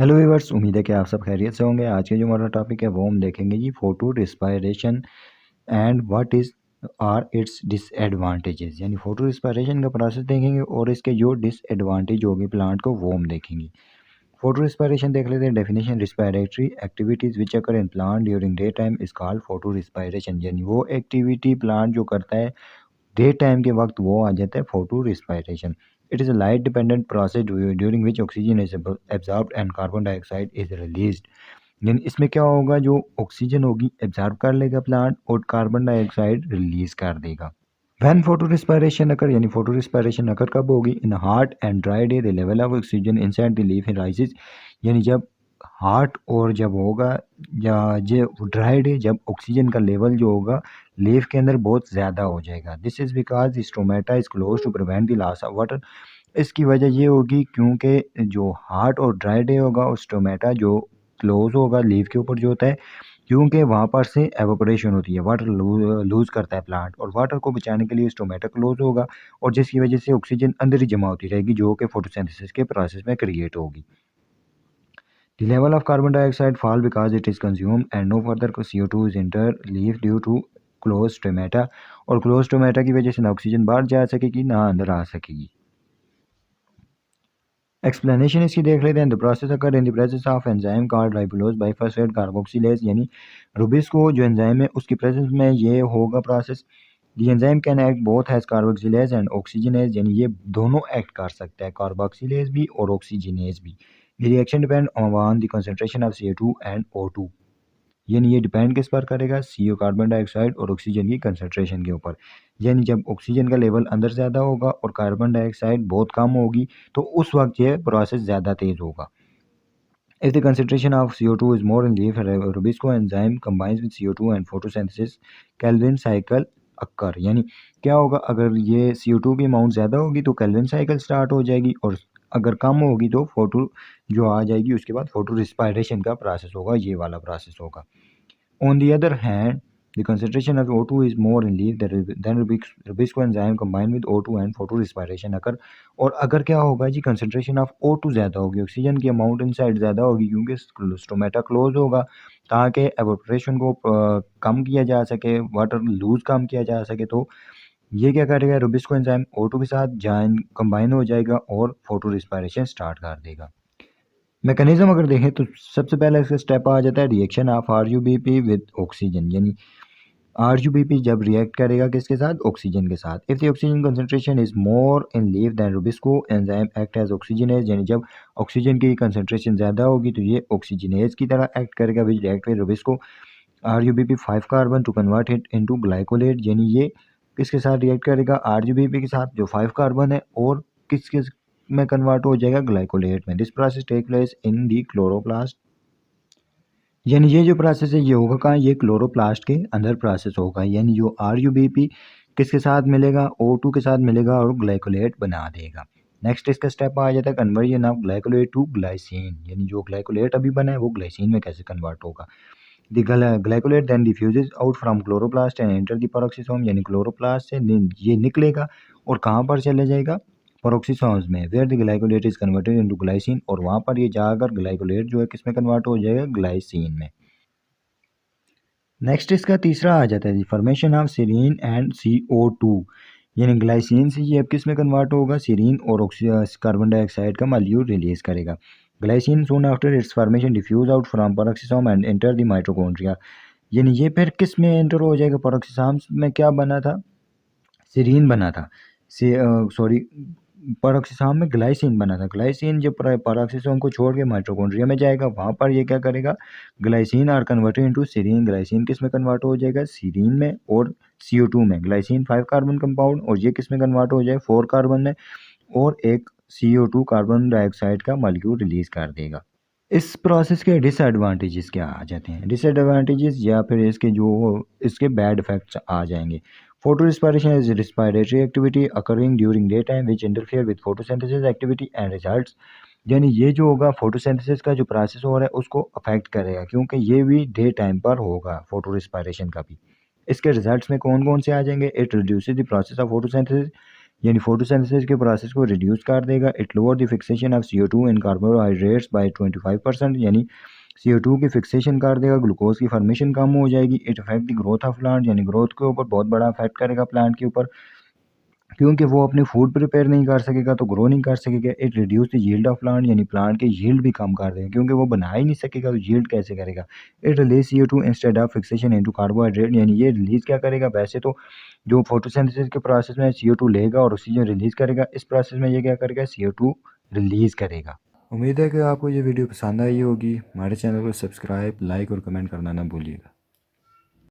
Hello viewers, उम्मीद है कि आप सब खैरियत से होंगे। आज के जो हमारा टॉपिक है वो हम देखेंगे जी photorespiration and what is are its disadvantages. यानी फोटो रिस्पायरेशन का प्रोसेस देखेंगे और इसके जो डिसएडवांटेज होगी प्लांट को वो हम देखेंगे। फोटो रिस्पायरेशन देख लेते हैं। Definition: respiratory activities which occur in plant during day time is called photo respiration. यानी वो एक्टिविटी प्लांट जो करता है डे टाइम के वक्त वो आ जाता है photo respiration. It is a light dependent process during which oxygen is absorbed and carbon dioxide is released. यानी इसमें क्या होगा, जो ऑक्सीजन होगी एब्जॉर्ब कर लेगा प्लांट और कार्बन डाइऑक्साइड रिलीज कर देगा। वैन फोटो रिस्पायरेशन अकर, यानी फोटो रिस्पायरेशन अकर कब होगी? In hot and dry day the level of oxygen inside the leaf rises. यानी जब हार्ट और जब होगा या जो ड्राई डे, जब ऑक्सीजन का लेवल जो होगा लीफ के अंदर बहुत ज़्यादा हो जाएगा। This is because the stomata is close to prevent the loss of water. इसकी वजह ये होगी क्योंकि जो हार्ट और ड्राई डे होगा और स्टोमेटा जो क्लोज होगा लीफ के ऊपर जो होता है, क्योंकि वहाँ पर से एवोपरेशन होती है, वाटर लूज करता है प्लांट, और वाटर को बचाने के लिए स्टोमेटा क्लोज होगा और जिसकी वजह से ऑक्सीजन अंदर ही जमा होती रहेगी जो कि फोटोसिंथेसिस के प्रोसेस में क्रिएट होगी। The level of carbon dioxide fall because it is consumed and no further CO2 is enter leaf due to closed stomata। और क्लोज स्टोमेटा की वजह से ना ऑक्सीजन बाहर जा सकेगी ना अंदर आ सकेगी। एक्सप्लेनेशन इसकी देख लेते हैं। The process occur in the presence of enzyme called ribulose bisphosphate carboxylase. यानी रुबिस्को जो एंजाइम है उसकी प्रेजेंस में ये होगा process. The enzyme can act both as carboxylase and oxygenase. यानी ये दोनों एक्ट कर सकता है, कार्बोक्सिलेज भी और ऑक्सीजनेज भी। The reaction depend on the concentration of CO2 and O2। यानी ये डिपेंड किस पर करेगा? CO कार्बन डाइऑक्साइड और ऑक्सीजन की कंसंट्रेशन के ऊपर। यानी जब ऑक्सीजन का लेवल अंदर ज़्यादा होगा और कार्बन डाइऑक्साइड बहुत कम होगी तो उस वक्त ये प्रोसेस ज़्यादा तेज़ होगा। If the concentration of CO2 is more in leaf, Rubisco enzyme combines with CO2 and photosynthesis, Calvin cycle occur। यानी क्या होगा, अगर ये CO2 की अमाउंट ज़्यादा होगी तो कैल्विन साइकिल स्टार्ट हो जाएगी, और अगर कम होगी तो फोटो जो आ जाएगी उसके बाद फोटो रिस्पायरेशन का प्रोसेस होगा, ये वाला प्रोसेस होगा। On the other hand, the concentration of O2 is more in leaf than Rubisco enzyme combined with O2 and photorespiration occur। और अगर क्या होगा जी, कंसंट्रेशन ऑफ O2 ज़्यादा होगी, ऑक्सीजन की अमाउंट इनसाइड ज़्यादा होगी क्योंकि स्टोमेटा क्लोज होगा ताकि एवोपरेशन को कम किया जा सके, वाटर लूज कम किया जा सके। तो ये क्या करेगा, रुबिस्को एंजाइम O2 के साथ जॉइन कंबाइन हो जाएगा और फोटो रिस्पायरेशन स्टार्ट कर देगा। मैकेनिज्म अगर देखें तो सबसे पहले इसका स्टेप आ जाता है reaction of RuBP with oxygen. यानी RuBP जब रिएक्ट करेगा किसके साथ? ऑक्सीजन के साथ। If the oxygen concentration is more in leaf then rubisco enzyme act as oxygenase. यानी जब ऑक्सीजन की कंसंट्रेशन ज़्यादा होगी तो ये ऑक्सीजनेज की तरह एक्ट करेगा which react with rubisco RuBP 5 carbon to convert it into glycolate. यानी ये किसके साथ रिएक्ट करेगा? RuBP के साथ जो 5 कार्बन है, और किसके में कन्वर्ट हो जाएगा? ग्लाइकोलेट में। This process take place in the chloroplast. यानी ये जो प्रोसेस है ये होगा कहाँ? ये क्लोरोप्लास्ट के अंदर प्रोसेस होगा। यानी जो RuBP किसके साथ मिलेगा? O2 के साथ मिलेगा और ग्लाइकोलेट बना देगा। नेक्स्ट इसका स्टेप आ जाता है conversion of glycolate to glycine. यानी जो ग्लाइकोलेट अभी बना है वो ग्लाइसिन में कैसे कन्वर्ट होगा? The glycolate then diffuses out from chloroplast and enter the peroxisome. यानी क्लोरोप्लास्ट से ये निकलेगा और कहाँ पर चले जाएगा? पेरोक्सिसोम्स में, where the glycolate is converted into glycine. और वहाँ पर ये जाकर ग्लाइकोलेट जो है किस में कन्वर्ट हो जाएगा? ग्लाइसिन में। नेक्स्ट इसका तीसरा आ जाता है formation of serine and CO2। यानी ग्लाइसिन से ये अब किस में कन्वर्ट होगा? सीरीन और कार्बन डाइऑक्साइड का मॉलिक्यूल रिलीज करेगा। Glycine soon after its formation diffuse out from peroxisome and enter the mitochondria. यानी ये फिर किस में एंटर हो जाएगा? पेरोक्सिसोम्स में क्या बना था? सीरीन बना था। सॉरी, पेरोक्सिसोम में ग्लाइसिन बना था। ग्लाइसिन जब पेरोक्सिसोम को छोड़ के माइटोकॉन्ड्रिया में जाएगा वहाँ पर ये क्या करेगा? Glycine are converted into serine. Glycine किस में कन्वर्ट हो जाएगा? सीरीन में और CO2 में। ग्लाइसिन 5 कार्बन कंपाउंड, और ये किस में कन्वर्ट हो जाए? 4 कार्बन में, और एक CO2 कार्बन डाइऑक्साइड का मॉलिक्यूल रिलीज कर देगा। इस प्रोसेस के डिसएडवांटेजेस क्या आ जाते हैं? डिसएडवांटेजेस या फिर इसके बैड इफेक्ट्स आ जाएंगे। Photo respiration is respiratory activity occurring during day time which interfere with photosynthesis activity and results. यानी ये जो होगा फोटोसिंथेसिस का जो प्रोसेस हो रहा है उसको अफेक्ट करेगा क्योंकि ये भी डे टाइम पर होगा फोटो रिस्पायरेशन का भी। इसके रिजल्ट्स में कौन कौन से आ जाएंगे? It reduces the process of photosynthesis. यानी फोटोसिंथेसिस के प्रोसेस को रिड्यूस कर देगा। It lower the fixation of CO2 in carbohydrates by 25%, यानी CO2 की फिक्सेशन कर देगा, ग्लूकोज की फॉर्मेशन कम हो जाएगी। It affect the growth of plant, यानी ग्रोथ के ऊपर बहुत बड़ा अफेक्ट करेगा प्लांट के ऊपर, क्योंकि वो अपनी फूड प्रिपेयर नहीं कर सकेगा तो ग्रो नहीं कर सकेगा। It reduce the yield of plant, यानी प्लांट के यील्ड भी कम कर देगा, क्योंकि वो बना ही नहीं सकेगा तो यील्ड कैसे करेगा। It release CO2 instead of fixation into carbohydrate, यानी ये रिलीज क्या करेगा, वैसे तो जो फोटोसिंथेसिस के प्रोसेस में CO2 लेगा और ऑक्सीजन रिलीज करेगा, इस प्रोसेस में ये क्या करेगा, CO2 रिलीज करेगा। उम्मीद है कि आपको ये वीडियो पसंद आई होगी। हमारे चैनल को सब्सक्राइब, लाइक और कमेंट करना ना भूलिएगा।